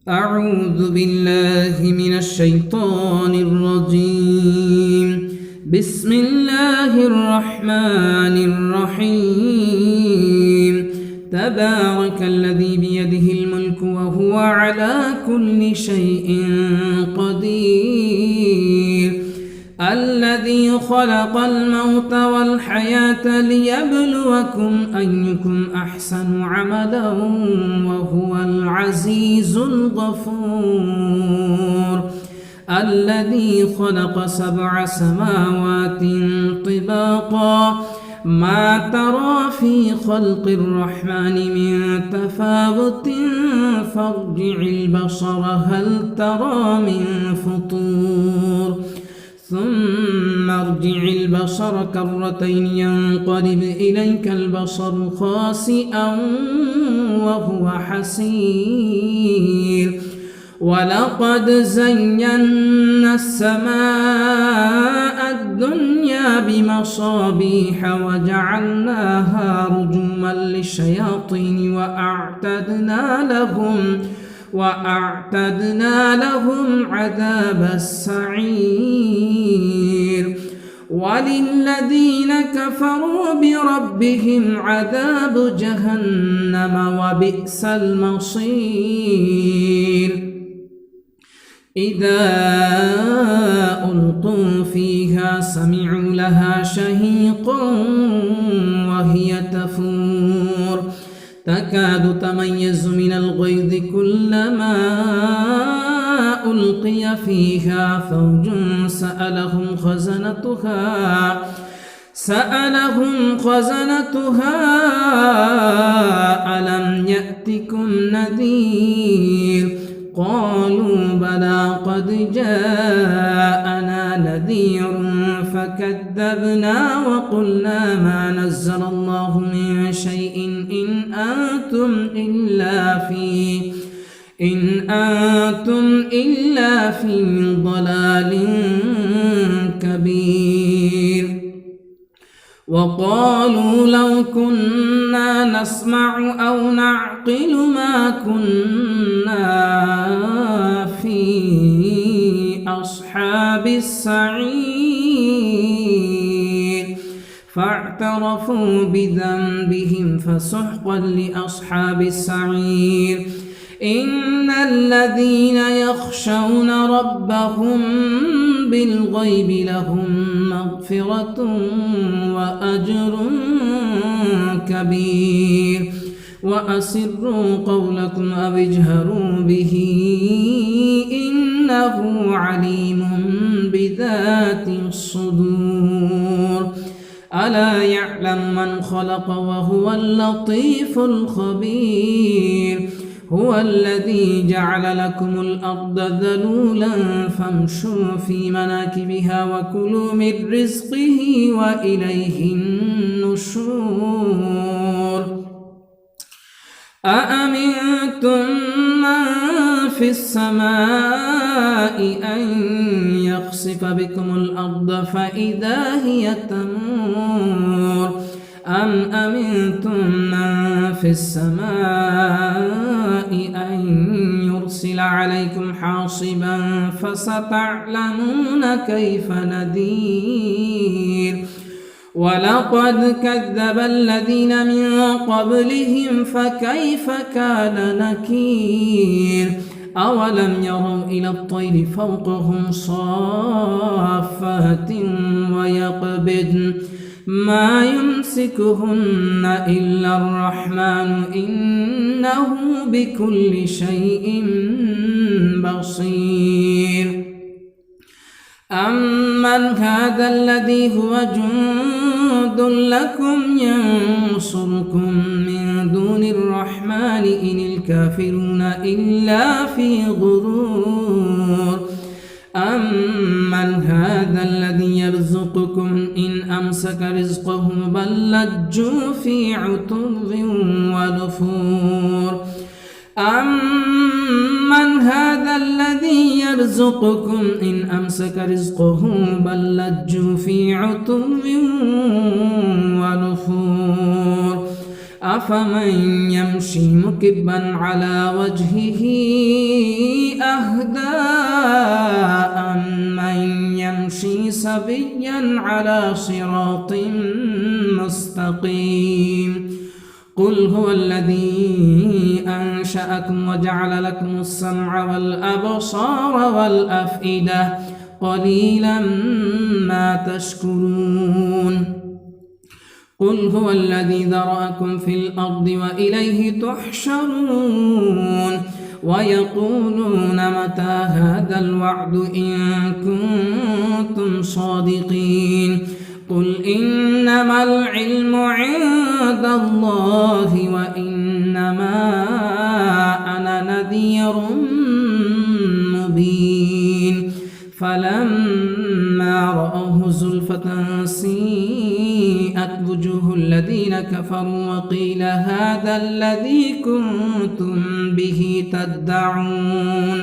أعوذ بالله من الشيطان الرجيم. بسم الله الرحمن الرحيم. تبارك الذي بيده الملك وهو على كل شيء قدير. الذي خلق الموت والحياة ليبلوكم أيكم أحسن عملا وهو العزيز الغفور. الذي خلق 7 سماوات طباقا ما ترى في خلق الرحمن من تفاوت فارجع البصر هل ترى من فطور ثم ارجع البصر كرتين ينقلب إليك البصر خاسئا وهو حسير. ولقد زينا السماء الدنيا بمصابيح وجعلناها رجوما للشياطين وأعتدنا لهم عذاب السعير. وللذين كفروا بربهم عذاب جهنم وبئس المصير. إذا ألقوا فيها سمعوا لها شهيقا وهي تفور تكاد تميز من الغيظ كلما ألقي فيها فوج سألهم خزنتها ألم يأتكم نذير قالوا بلى قد جاءنا نذير فكذبنا وقلنا ما نزل الله من شيء إن أنتم إلا في ضلال كبير. وقالوا لو كنا نسمع أو نعقل ما كنا في أصحاب السعير فاعترفوا بذنبهم فسحقا لأصحاب السعير. إن الذين يخشون ربهم بالغيب لهم مغفرة وأجر كبير. وأسروا قولكم أو اجهروا به إنه عليم بذات الصدور. ألا يعلم من خلق وهو اللطيف الخبير. هو الذي جعل لكم الأرض ذلولا فامشوا في مناكبها وكلوا من رزقه وإليه النشور. أأمنتم من في السماء أن يخسف بكم الأرض فإذا هي تمور أم أمنتم من في السماء أن يرسل عليكم حاصبا فستعلمون كيف نذير. ولقد كذب الذين من قبلهم فكيف كان نكير. أولم يروا إلى الطير فوقهم صافات ويقبضن ما يمسكهن إلا الرحمن إنه بكل شيء بصير. أمن هذا الذي هو جند لكم ينصركم من دون الرحمن إن الكافرون إلا في غرور. أمن هذا الذي يرزقكم إن أمسك رزقه بل لجوا في عتو ونفور. أمن هذا الذي يرزقكم إن أمسك رزقه بل لجوا في عتو ونفور. أفمن يمشي مكبا على وجهه سبيا على صراط مستقيم. قل هو الذي أنشأكم وجعل لكم السمع والأبصار والأفئدة قليلا ما تشكرون. قل هو الذي ذرأكم في الأرض وإليه تحشرون. ويقولون متى هذا الوعد إن كنتم صادقين. قل إنما العلم عند الله وإنما أنا نذير مبين. فلما رأوه زلفة سيئت وجوه الذين كفروا وقيل هذا الذي كنتم به تدعون.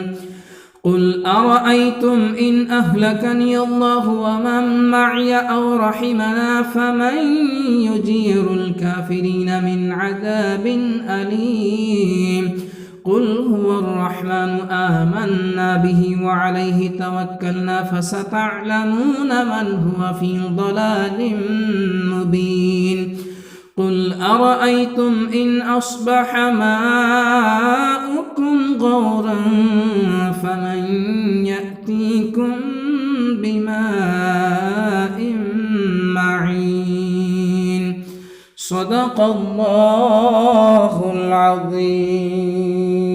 قل أرأيتم إن أهلكني الله ومن معي أو رحمنا فمن يجير الكافرين من عذاب أليم. قل هو الرحمن آمنا به وعليه توكلنا فستعلمون من هو في ضلال مبين. قل أرأيتم إن أصبح ماؤكم غورا فمن يأتيكم بماء معين. صدق الله العظيم.